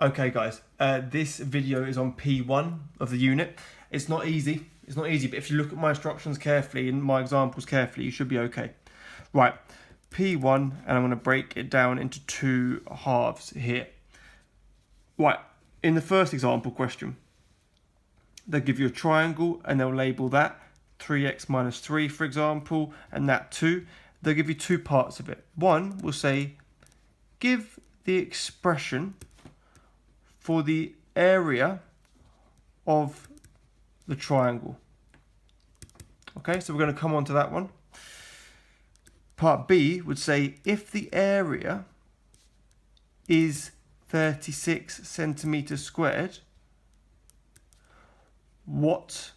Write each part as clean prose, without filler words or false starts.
Okay guys, this video is on P1 of the unit. It's not easy, but if you look at my instructions carefully and my examples carefully, you should be okay. Right, P1, and I'm going to break it down into two halves here. Right, in the first example question, they'll give you a triangle and they'll label that 3x minus 3, for example, and that 2. They'll give you two parts of it. One will say, give the expression for the area of the triangle. Okay, so we're going to come on to that one. Part B would say, if the area is 36 centimeters squared, what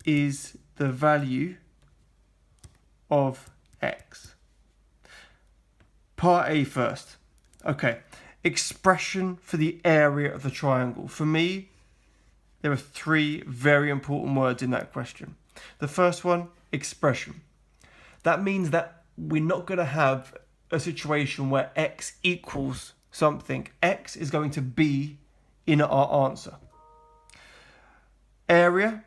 is the value of x? Part A first. Okay, expression for the area of the triangle. For me, there are three very important words in that question. The first one, expression. That means that we're not going to have a situation where x equals something. X is going to be in our answer. Area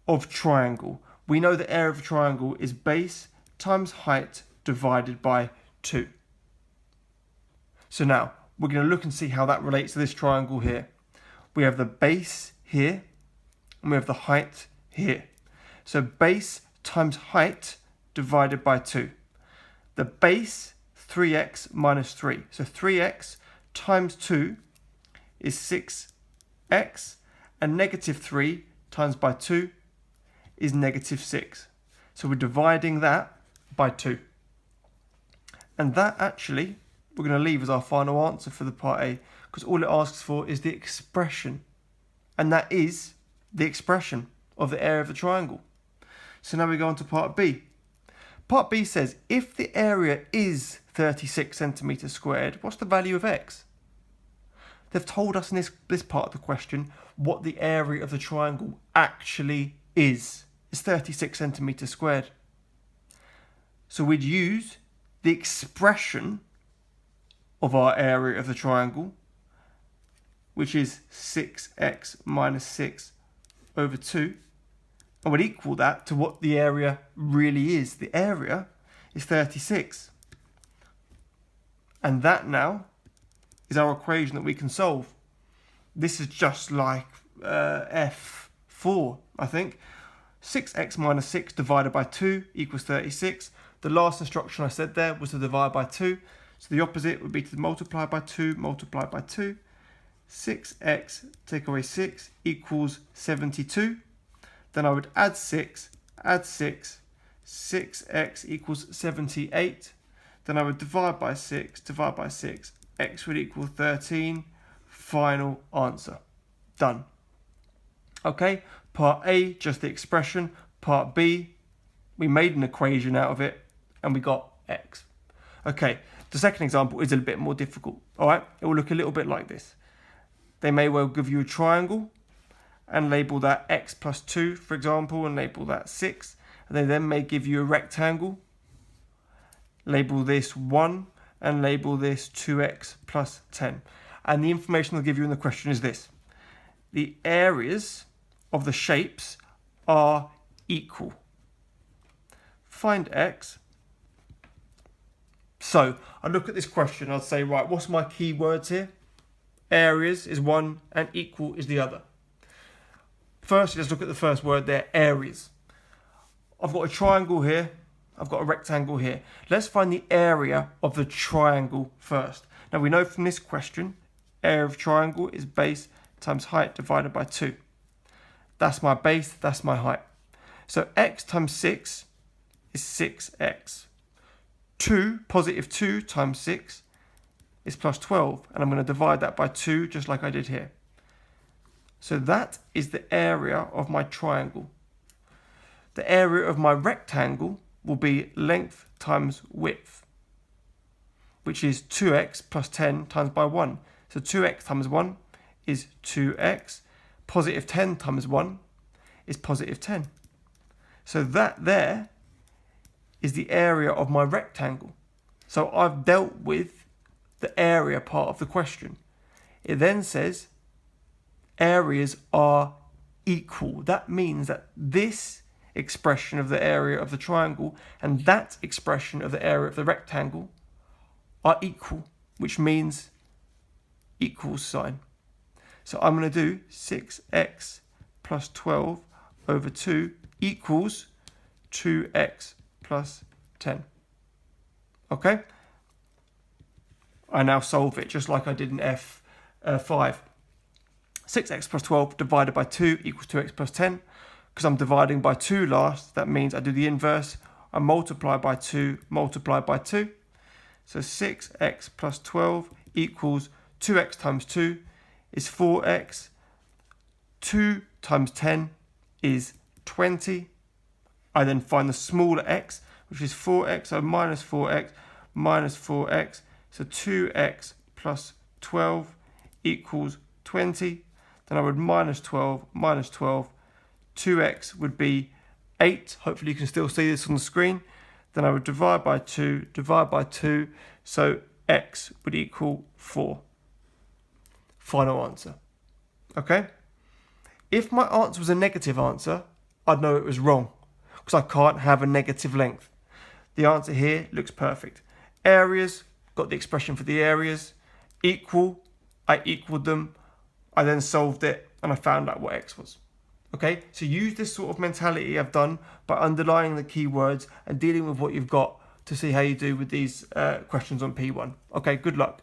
of triangle. We know the area of a triangle is base times height divided by 2. So now, we're going to look and see how that relates to this triangle here. We have the base here, and we have the height here. So base times height divided by 2. The base, 3x minus 3. So 3x times 2 is 6x, and negative 3 times by 2 is negative 6. So we're dividing that by 2. And that actually, we're going to leave as our final answer for the part A, because all it asks for is the expression. And that is the expression of the area of the triangle. So now we go on to part B. Part B says, if the area is 36 centimeters squared, what's the value of x? They've told us in this part of the question what the area of the triangle actually is. It's 36 centimeters squared. So we'd use the expression of our area of the triangle, which is 6x minus 6 over 2, and would equal that to what the area really is. The area is 36. And that now is our equation that we can solve. This is just like F4, I think. 6x minus 6 divided by 2 equals 36. The last instruction I said there was to divide by 2. So the opposite would be to multiply by 2, multiply by 2. 6x take away 6 equals 72. Then I would add 6, 6x equals 78. Then I would divide by 6, x would equal 13. Final answer. Done. Okay, part A, just the expression. Part B, we made an equation out of it and we got x. Okay, the second example is a bit more difficult. All right, it will look a little bit like this. They may well give you a triangle and label that x plus 2, for example, and label that 6. And they then may give you a rectangle, label this 1, and label this 2x plus 10. And the information they'll give you in the question is this. The areas of the shapes are equal. Find x. So I look at this question, I'd say, right, what's my key words here? Areas is one and equal is the other. First, let's look at the first word there, areas. I've got a triangle here, I've got a rectangle here. Let's find the area of the triangle first. Now we know from this question, area of triangle is base times height divided by 2. That's my base, that's my height. So x times 6 is 6x. 2, positive 2 times 6 is plus 12. And I'm going to divide that by 2 just like I did here. So that is the area of my triangle. The area of my rectangle will be length times width, which is 2x plus 10 times by 1. So 2x times 1 is 2x. Positive 10 times 1 is positive 10. So that there is the area of my rectangle. So I've dealt with the area part of the question. It then says areas are equal. That means that this expression of the area of the triangle and that expression of the area of the rectangle are equal, which means equals sign. So I'm going to do 6x plus 12 over 2 equals 2x plus 10. Okay? I now solve it just like I did in F5. 6x plus 12 divided by 2 equals 2x plus 10. Because I'm dividing by 2 last, that means I do the inverse. I multiply by 2, multiply by 2. So 6x plus 12 equals 2x times 2 is 4x. 2 times 10 is 20. I then find the smaller x, which is 4x, so minus 4x minus 4x. So 2x plus 12 equals 20. Then I would minus 12 minus 12. 2x would be 8. Hopefully you can still see this on the screen. Then I would divide by 2, so x would equal 4. Final answer. Okay? If my answer was a negative answer, I'd know it was wrong, because I can't have a negative length. The answer here looks perfect. Areas, got the expression for the areas. Equal, I equaled them. I then solved it, and I found out what x was. Okay, so use this sort of mentality I've done by underlining the keywords and dealing with what you've got to see how you do with these questions on P1. Okay, good luck.